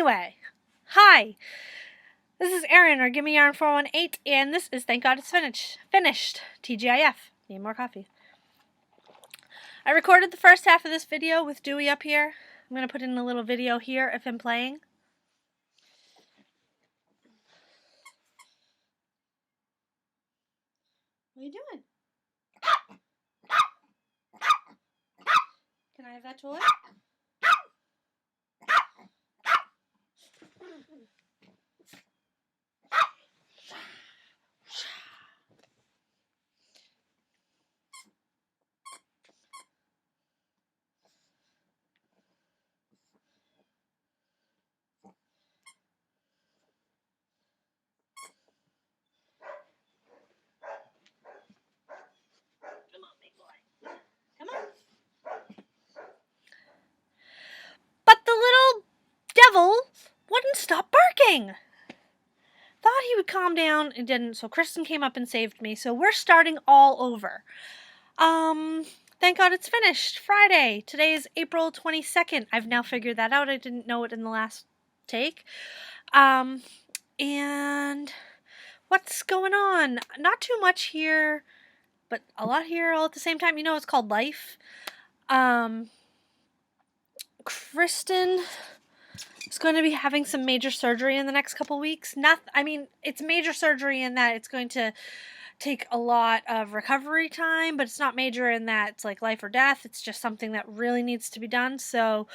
Anyway, hi, this is Erin, or Gimme Yarn 418, and this is Thank God It's Finished. TGIF. Need more coffee. I recorded the first half of this video with Dewey up here. I'm going to put in a little video here of him playing. What are you doing? Can I have that toy? Come on, big boy. Come on. But the little devil wouldn't stop barking. Thought he would calm down, and didn't, so Kristen came up and saved me. So we're starting all over. Thank God it's finished. Friday. Today is April 22nd. I've now figured that out. I didn't know it in the last take. And what's going on? Not too much here, but a lot here all at the same time. You know, it's called life. Kristen is going to be having some major surgery in the next couple weeks. It's major surgery in that it's going to take a lot of recovery time, but it's not major in that it's like life or death. It's just something that really needs to be done. So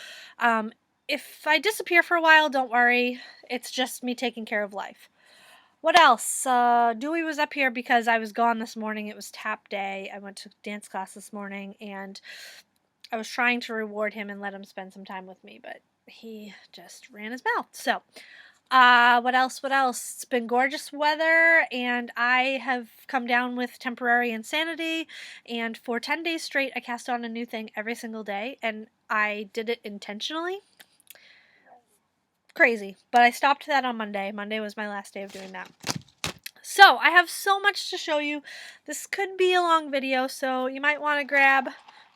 if I disappear for a while, don't worry. It's just me taking care of life. What else? Dewey was up here because I was gone this morning. It was tap day. I went to dance class this morning, and I was trying to reward him and let him spend some time with me, but he just ran his mouth. So, what else? It's been gorgeous weather, and I have come down with temporary insanity, and for 10 days straight, I cast on a new thing every single day, and I did it intentionally. Crazy. But I stopped that on Monday. Monday was my last day of doing that. So, I have so much to show you. This could be a long video, so you might want to grab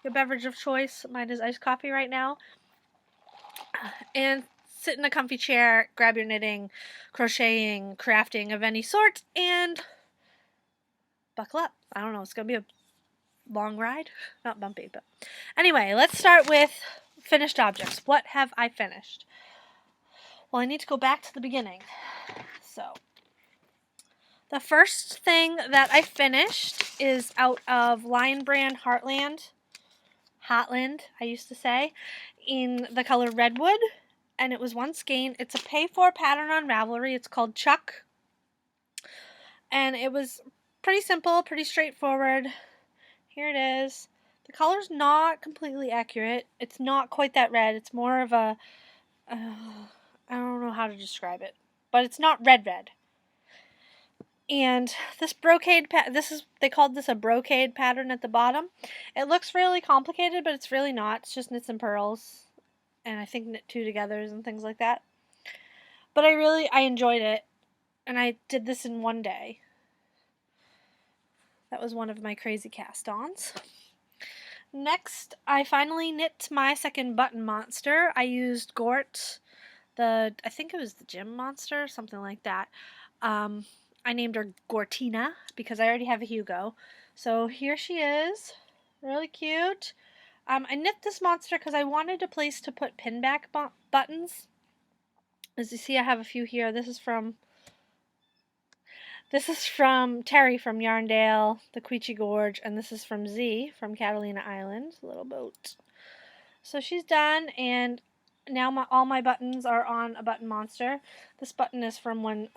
your beverage of choice. Mine is iced coffee right now. And sit in a comfy chair, grab your knitting, crocheting, crafting of any sort, and buckle up. I don't know, it's going to be a long ride. Not bumpy, but anyway, let's start with finished objects. What have I finished? Well, I need to go back to the beginning. So, the first thing that I finished is out of Lion Brand Hotland, I used to say, in the color Redwood, and it was one skein. It's a pay-for pattern on Ravelry. It's called Chuck, and it was pretty simple, pretty straightforward. Here it is. The color's not completely accurate. It's not quite that red. It's more of a, I don't know how to describe it, but it's not red. And this brocade, they called this a brocade pattern at the bottom. It looks really complicated, but it's really not. It's just knits and purls, and I think knit 2-togethers and things like that. But I enjoyed it, and I did this in one day. That was one of my crazy cast-ons. Next, I finally knit my second button monster. I used Gort, I think it was the gym monster, something like that. I named her Gortina because I already have a Hugo. So here she is. Really cute. I knit this monster because I wanted a place to put pinback buttons. As you see, I have a few here. This is from Terry from Yarndale, the Queechy Gorge, and this is from Z from Catalina Island, little boat. So she's done, and now all my buttons are on a button monster. This button is from when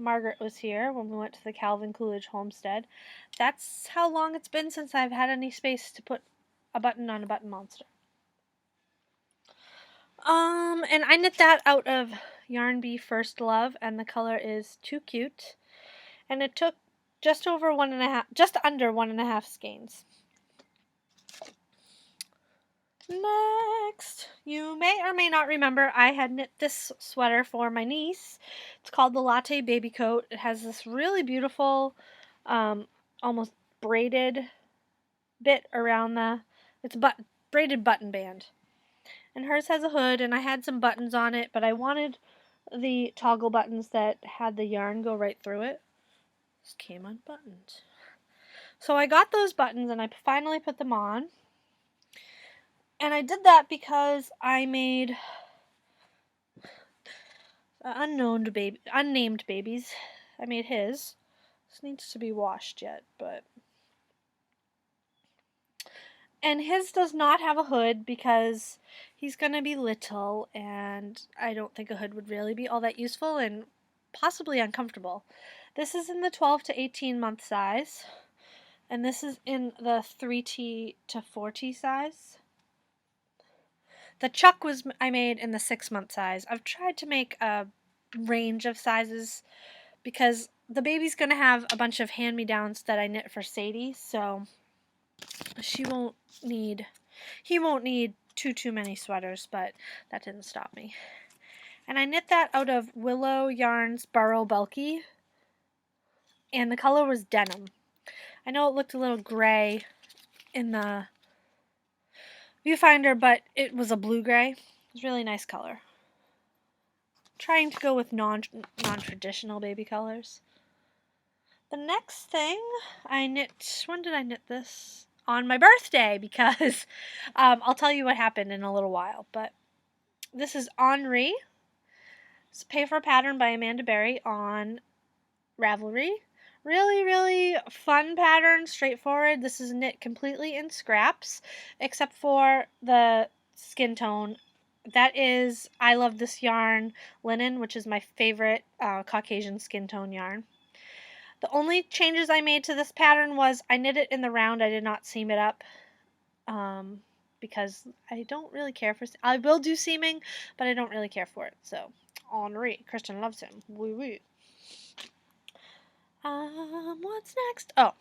Margaret was here, when we went to the Calvin Coolidge homestead. That's how long it's been since I've had any space to put a button on a button monster. And I knit that out of Yarn Bee First Love, and the color is Too Cute. And it took just under 1.5 skeins. Next, you may or may not remember I had knit this sweater for my niece. It's called the Latte Baby Coat. It has this really beautiful, almost braided bit around it's braided button band. And hers has a hood, and I had some buttons on it, but I wanted the toggle buttons that had the yarn go right through it. Just came unbuttoned. So I got those buttons and I finally put them on. And I did that because I made unnamed babies. I made his. This needs to be washed yet, but... And his does not have a hood because he's going to be little, and I don't think a hood would really be all that useful and possibly uncomfortable. This is in the 12 to 18 month size, and this is in the 3T to 4T size. The Chuck I made in the 6 month size. I've tried to make a range of sizes because the baby's going to have a bunch of hand-me-downs that I knit for Sadie, so he won't need too many sweaters, but that didn't stop me. And I knit that out of Willow Yarns Burrow Bulky, and the color was denim. I know it looked a little gray in the viewfinder, but it was a blue gray. It was a really nice color. Trying to go with non-traditional baby colors. The next thing I knit, when did I knit this? On my birthday, because I'll tell you what happened in a little while. But this is Henri. It's a Pay for a Pattern by Amanda Berry on Ravelry. Really, really fun pattern, straightforward. This is knit completely in scraps, except for the skin tone. That is, I love this yarn, linen, which is my favorite Caucasian skin tone yarn. The only changes I made to this pattern was I knit it in the round. I did not seam it up because I don't really care for... I will do seaming, but I don't really care for it. So, Henri. Kristen loves him. Woo woo. What's next? Oh,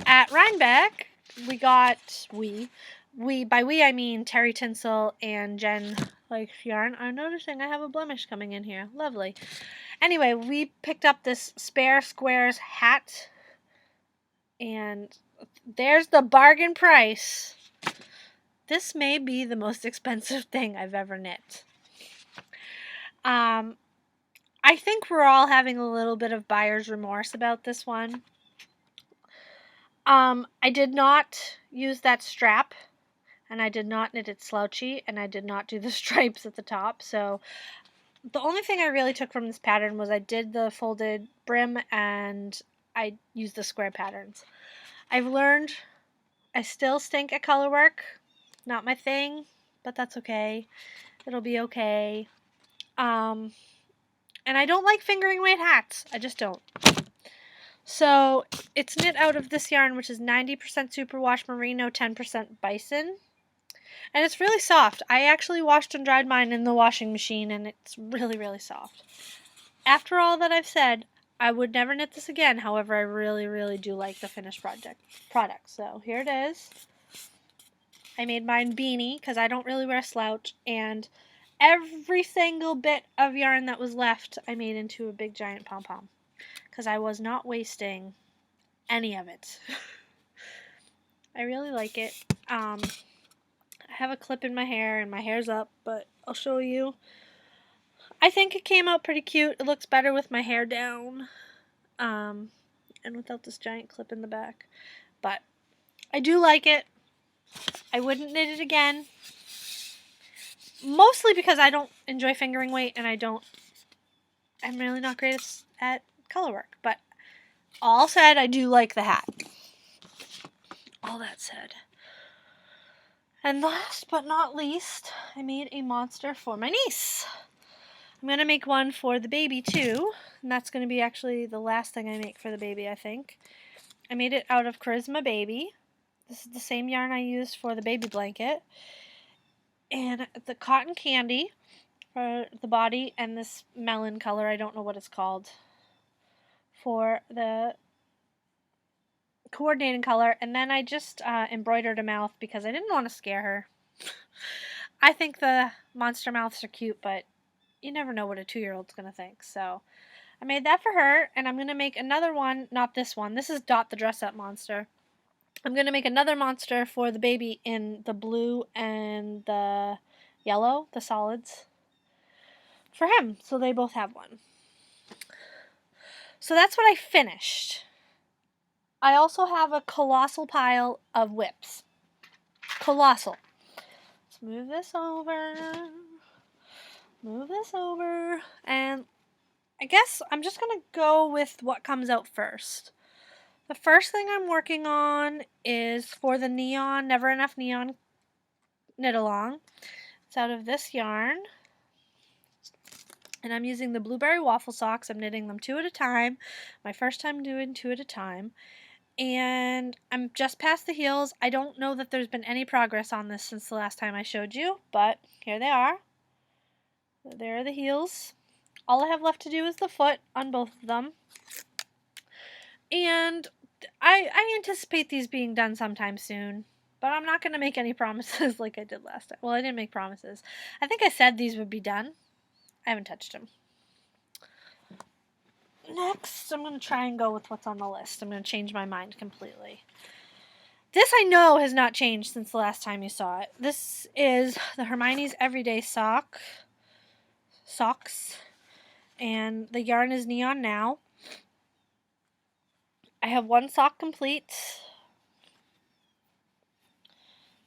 at Rhinebeck, we got... by we I mean Terry Tinsel and Jen likes yarn. I'm noticing I have a blemish coming in here. Lovely. Anyway, we picked up this Spare Squares hat, and there's the bargain price. This may be the most expensive thing I've ever knit. I think we're all having a little bit of buyer's remorse about this one. I did not use that strap, and I did not knit it slouchy, and I did not do the stripes at the top, so... The only thing I really took from this pattern was I did the folded brim and I used the square patterns. I've learned I still stink at color work. Not my thing, but that's okay. It'll be okay. And I don't like fingering weight hats. I just don't. So it's knit out of this yarn, which is 90% superwash merino, 10% bison. And it's really soft. I actually washed and dried mine in the washing machine, and it's really, really soft. After all that I've said, I would never knit this again. However, I really, really do like the finished product. So here it is. I made mine beanie because I don't really wear slouch, and every single bit of yarn that was left I made into a big giant pom-pom because I was not wasting any of it. I really like it. I have a clip in my hair and my hair's up, but I'll show you. I think it came out pretty cute. It looks better with my hair down and without this giant clip in the back. But I do like it. I wouldn't knit it again. Mostly because I don't enjoy fingering weight and I'm really not great at color work. But all said, I do like the hat. All that said. And last but not least, I made a monster for my niece. I'm going to make one for the baby too, and that's going to be actually the last thing I make for the baby, I think. I made it out of Charisma Baby. This is the same yarn I used for the baby blanket. And the cotton candy for the body, and this melon color, I don't know what it's called, for the coordinating color. And then I just embroidered a mouth because I didn't want to scare her. I think the monster mouths are cute, but you never know what a 2-year-old's going to think. So I made that for her, and I'm going to make another one, not this one. This is Dot the Dress-Up Monster. I'm going to make another monster for the baby in the blue and the yellow, the solids. for him, so they both have one. So that's what I finished. I also have a colossal pile of whips. Colossal. Let's move this over. Move this over. And I guess I'm just going to go with what comes out first. The first thing I'm working on is for the neon, Never Enough Neon knit along. It's out of this yarn. And I'm using the blueberry waffle socks. I'm knitting them 2 at a time. My first time doing 2 at a time. And I'm just past the heels. I don't know that there's been any progress on this since the last time I showed you, but here they are. There are the heels. All I have left to do is the foot on both of them. And I anticipate these being done sometime soon, but I'm not going to make any promises like I did last time. Well, I didn't make promises. I think I said these would be done. I haven't touched them. Next, I'm going to try and go with what's on the list. I'm going to change my mind completely. This I know has not changed since the last time you saw it. This is the Hermione's Everyday Socks. And the yarn is Neon Now. I have one sock complete.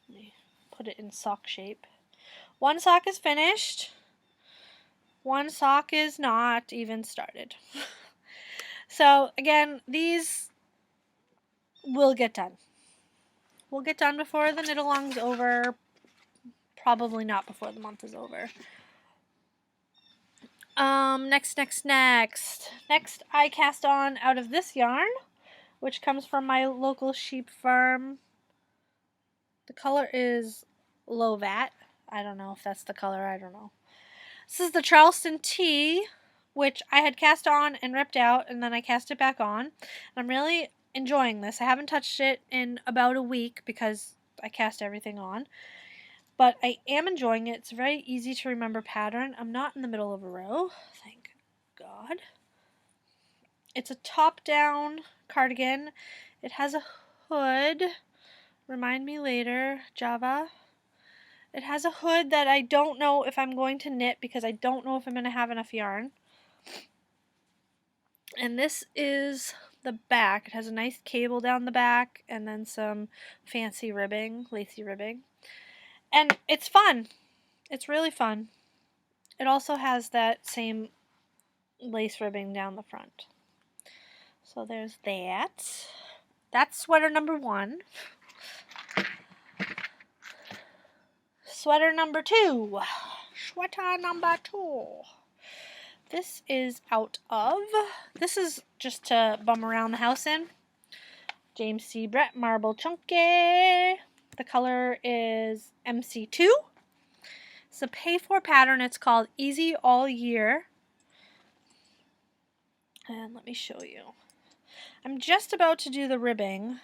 Let me put it in sock shape. One sock is finished. One sock is not even started. So again, these will get done. We'll get done before the knit along's over. Probably not before the month is over. Next. Next, I cast on out of this yarn, which comes from my local sheep farm. The color is Lovat. I don't know if that's the color. I don't know. This is the Charleston Tea, which I had cast on and ripped out, and then I cast it back on. And I'm really enjoying this. I haven't touched it in about a week because I cast everything on. But I am enjoying it. It's a very easy to remember pattern. I'm not in the middle of a row. Thank God. It's a top-down cardigan. It has a hood. Remind me later, Java. It has a hood that I don't know if I'm going to knit because I don't know if I'm going to have enough yarn. And this is the back. It has a nice cable down the back and then some fancy ribbing, lacy ribbing. And it's fun. It's really fun. It also has that same lace ribbing down the front. So there's that. That's sweater number 1. Sweater number 2. Sweater number 2. This is out of, this is just to bum around the house in. James C. Brett Marble Chunky. The color is MC2. It's a pay-for pattern. It's called Easy All Year. And let me show you. I'm just about to do the ribbing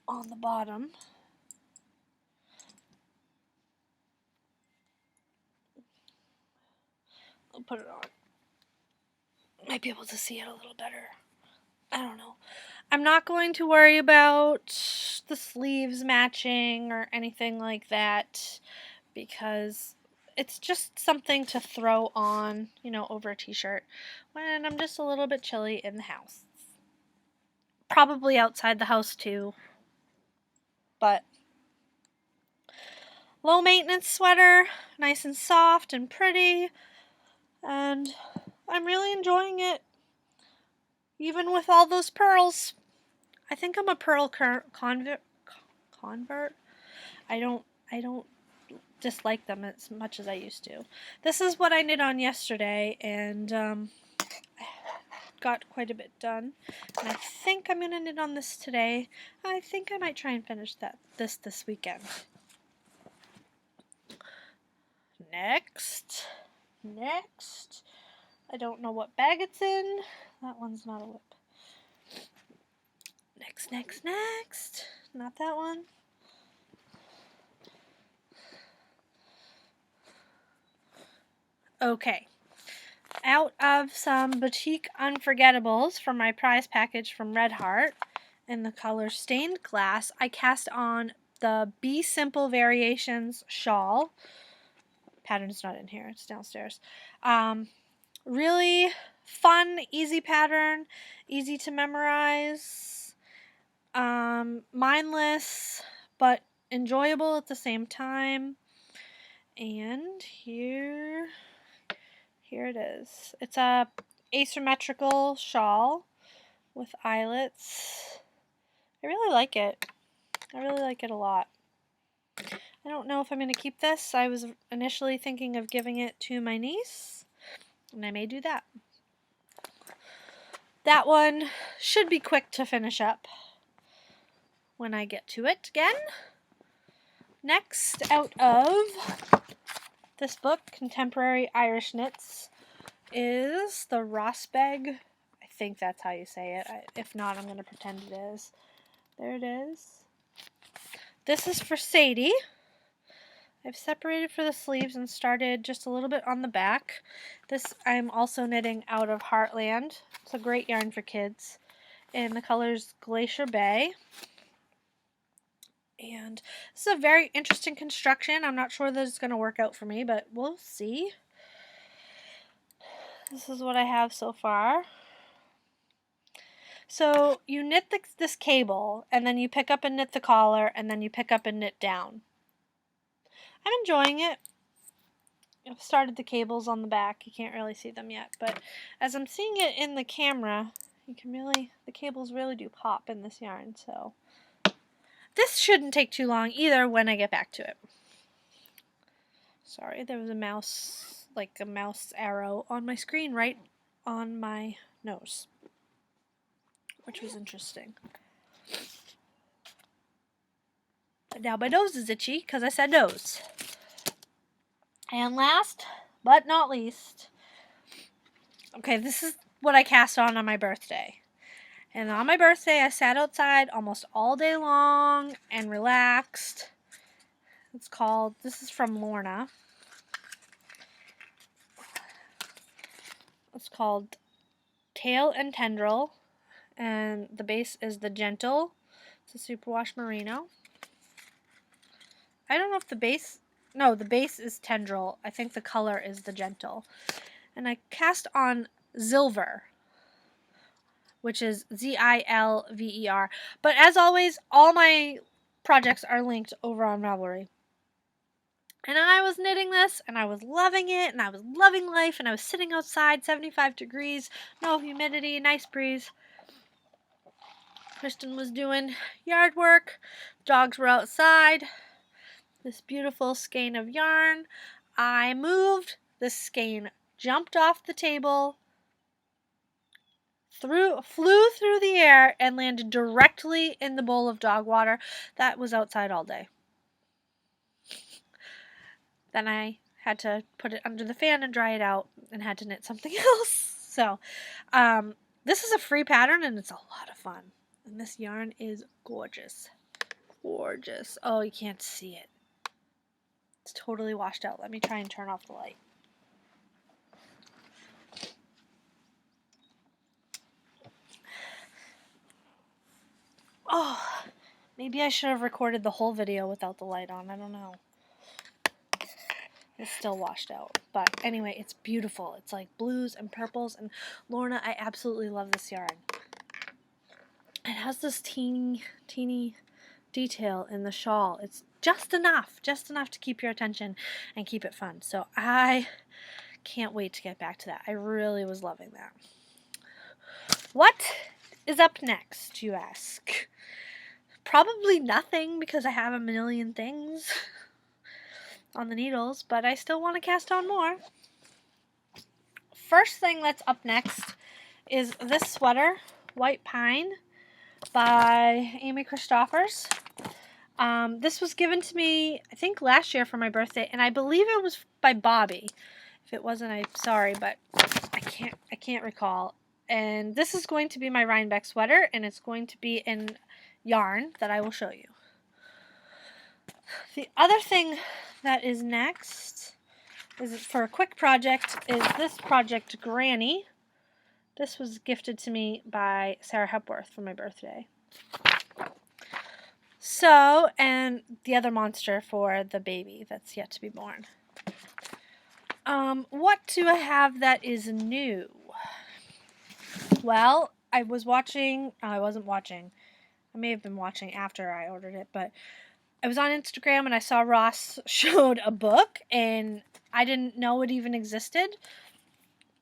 on the bottom. I'll put it on. Might be able to see it a little better. I don't know. I'm not going to worry about the sleeves matching or anything like that because it's just something to throw on, you know, over a t-shirt when I'm just a little bit chilly in the house. Probably outside the house too. But low maintenance sweater, nice and soft and pretty, and I'm really enjoying it. Even with all those pearls. I think I'm a pearl convert. I don't dislike them as much as I used to. This is what I knit on yesterday, and got quite a bit done. And I think I'm going to knit on this today. I think I might try and finish this weekend. Next. I don't know what bag it's in. That one's not a whip. Next. Not that one. Okay. Out of some Boutique Unforgettables from my prize package from Red Heart in the color Stained Glass, I cast on the Be Simple Variations shawl. pattern's not in here. It's downstairs. Really fun, easy pattern, easy to memorize, mindless, but enjoyable at the same time. And here it is. It's a asymmetrical shawl with eyelets. I really like it. I really like it a lot. I don't know if I'm going to keep this. I was initially thinking of giving it to my niece, and I may do that. That one should be quick to finish up when I get to it again. Next, out of this book, Contemporary Irish Knits, is the Rossbeg. I think that's how you say it. If not, I'm going to pretend it is. There it is. This is for Sadie. I've separated for the sleeves and started just a little bit on the back. This I'm also knitting out of Heartland. It's a great yarn for kids. And the color's Glacier Bay. And this is a very interesting construction. I'm not sure that it's going to work out for me, but we'll see. This is what I have so far. So you knit this cable, and then you pick up and knit the collar, and then you pick up and knit down. I'm enjoying it. I've started the cables on the back. You can't really see them yet, but as I'm seeing it in the camera, you can really, the cables really do pop in this yarn, so this shouldn't take too long either when I get back to it. Sorry, there was a mouse, like a mouse arrow on my screen right on my nose, which was interesting. But now my nose is itchy because I said nose. And last but not least, okay, this is what I cast on my birthday. And on my birthday, I sat outside almost all day long and relaxed. It's called, this is from Lorna. It's called Tail and Tendril. And the base is the Gentle. It's a superwash merino. I don't know if the base, no, the base is Tendril. I think the color is the Gentle. And I cast on Zilver, which is Zilver. But as always, all my projects are linked over on Ravelry. And I was knitting this, and I was loving it, and I was loving life, and I was sitting outside, 75 degrees, no humidity, nice breeze. Kristen was doing yard work, dogs were outside. This beautiful skein of yarn. I moved, the skein jumped off the table, flew through the air, and landed directly in the bowl of dog water that was outside all day. Then I had to put it under the fan and dry it out and had to knit something else. So this is a free pattern and it's a lot of fun. And this yarn is gorgeous. Gorgeous. Oh, you can't see it. It's totally washed out. Let me try and turn off the light. Oh, maybe I should have recorded the whole video without the light on. I don't know. It's still washed out. But anyway, it's beautiful. It's like blues and purples. And Lorna, I absolutely love this yarn. It has this teeny detail in the shawl. It's just enough to keep your attention and keep it fun. So I can't wait to get back to that. I really was loving that. What is up next, you ask? Probably nothing because I have a million things on the needles, but I still want to cast on more. First thing that's up next is this sweater, White Pine, by Amy Christoffers. This was given to me, I think, last year for my birthday, and I believe it was by Bobby. If it wasn't, I'm sorry, but I can't recall. And this is going to be my Rhinebeck sweater, and it's going to be in yarn that I will show you. The other thing that is next is for a quick project is this project Granny. This was gifted to me by Sarah Hepworth for my birthday. So, and the other monster for the baby that's yet to be born. What do I have that is new? Well, I wasn't watching. I may have been watching after I ordered it, but I was on Instagram and I saw Ross showed a book and I didn't know it even existed.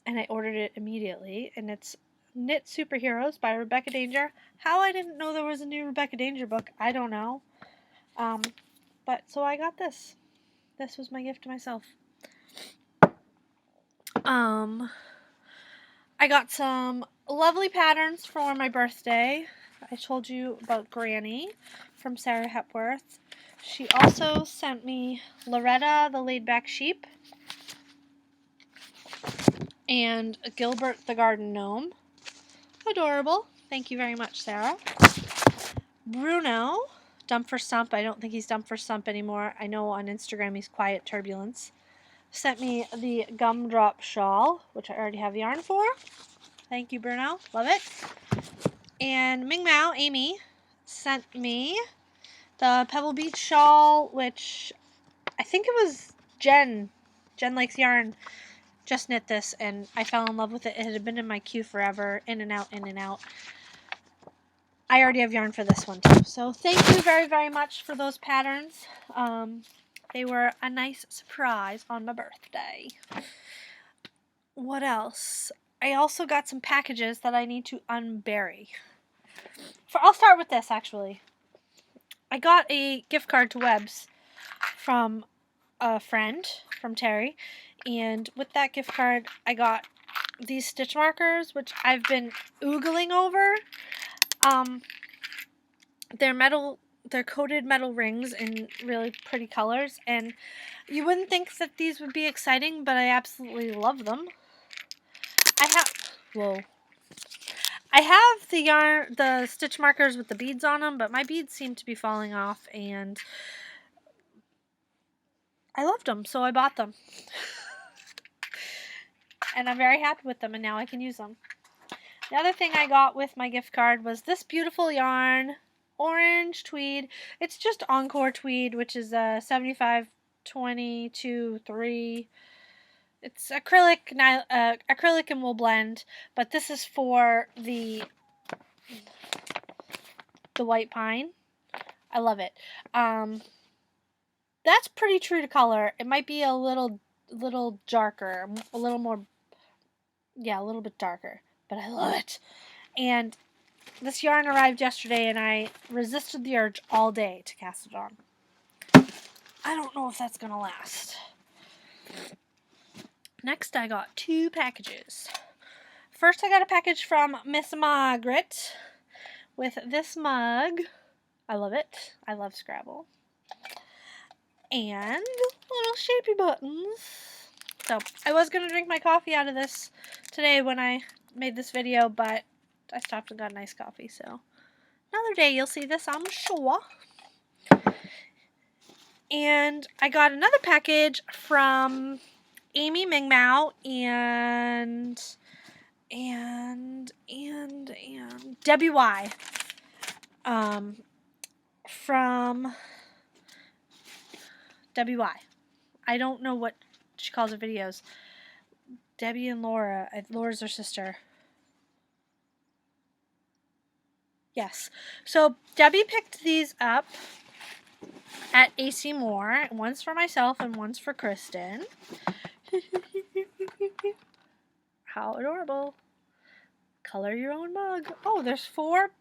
And I ordered it immediately, and it's Knit Superheroes by Rebecca Danger. How I didn't know there was a new Rebecca Danger book, I don't know. But so I got this. This was my gift to myself. I got some lovely patterns for my birthday. I told you about Granny from Sarah Hepworth. She also sent me Loretta the Laid Back Sheep and Gilbert the Garden Gnome. Adorable. Thank you very much, Sarah. Bruno, Dump for Stump. I don't think he's Dump for Stump anymore. I know on Instagram he's Quiet Turbulence. Sent me the Gumdrop Shawl, which I already have yarn for. Thank you, Bruno. Love it. And Ming Mao, Amy, sent me the Pebble Beach Shawl, which I think it was Jen. Jen Likes Yarn just knit this, and I fell in love with it. It had been in my queue forever, in and out, in and out. I already have yarn for this one too. So thank you very, very much for those patterns. They were a nice surprise on my birthday. What else? I also got some packages that I need to unbury. I'll start with this, actually. I got a gift card to Webb's from a friend, from Terry. And with that gift card, I got these stitch markers, which I've been oogling over. They're coated metal rings in really pretty colors, and you wouldn't think that these would be exciting, but I absolutely love them. I have the stitch markers with the beads on them, but my beads seem to be falling off, and I loved them, so I bought them. And I'm very happy with them, and now I can use them. The other thing I got with my gift card was this beautiful yarn, orange tweed. It's just Encore tweed, which is a 75-22-3. It's acrylic and wool blend, but this is for the white pine. I love it. That's pretty true to color. It might be a little darker, a little bit darker, but I love it. And this yarn arrived yesterday, and I resisted the urge all day to cast it on. I don't know if that's going to last. Next, I got 2 packages. First, I got a package from Miss Margaret with this mug. I love it. I love Scrabble. And little shapey buttons. So, I was going to drink my coffee out of this today when I made this video, but I stopped and got a nice coffee, so another day you'll see this, I'm sure. And I got another package from Amy Ming Mao and Debbie Y. From Debbie Y. I don't know what she calls her videos. Debbie and Laura. Laura's her sister. Yes. So Debbie picked these up at AC Moore. One's for myself and one's for Kristen. How adorable. Color your own mug. Oh, there's 4.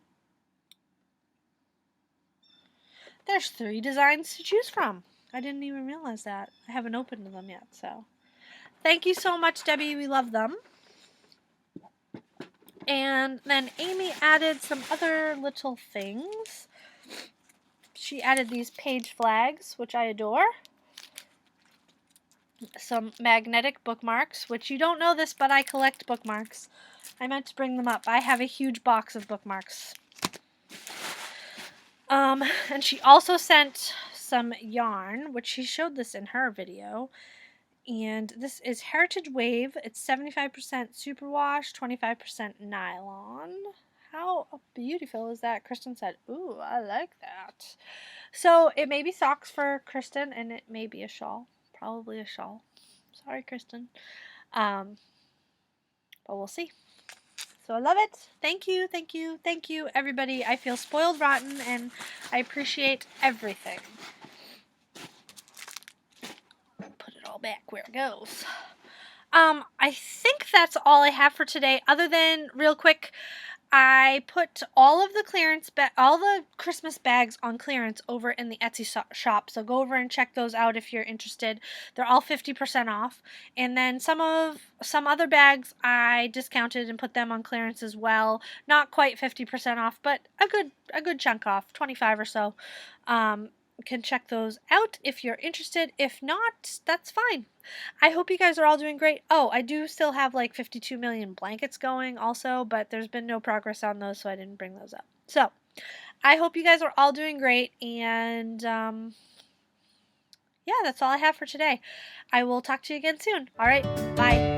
There's 3 designs to choose from. I didn't even realize that. I haven't opened them yet, so. Thank you so much, Debbie. We love them. And then Amy added some other little things. She added these page flags, which I adore. Some magnetic bookmarks, which you don't know this, but I collect bookmarks. I meant to bring them up. I have a huge box of bookmarks. And she also sent some yarn, which she showed this in her video. And this is Heritage Wave. It's 75% superwash, 25% nylon. How beautiful is that? Kristen said, ooh, I like that. So it may be socks for Kristen, and it may be a shawl. Probably a shawl. Sorry, Kristen. But we'll see. So I love it. Thank you, thank you, thank you, everybody. I feel spoiled rotten, and I appreciate everything. Put it all back where it goes. I think that's all I have for today, other than, real quick, I put all of the all the Christmas bags on clearance over in the Etsy shop. So go over and check those out if you're interested. They're all 50% off. And then some other bags I discounted and put them on clearance as well. Not quite 50% off, but a good chunk off, 25 or so. Can check those out if you're interested. If not, that's fine. I hope you guys are all doing great. Oh, I do still have like 52 million blankets going also, but there's been no progress on those, so I didn't bring those up. So, I hope you guys are all doing great, and yeah, that's all I have for today. I will talk to you again soon. All right, bye.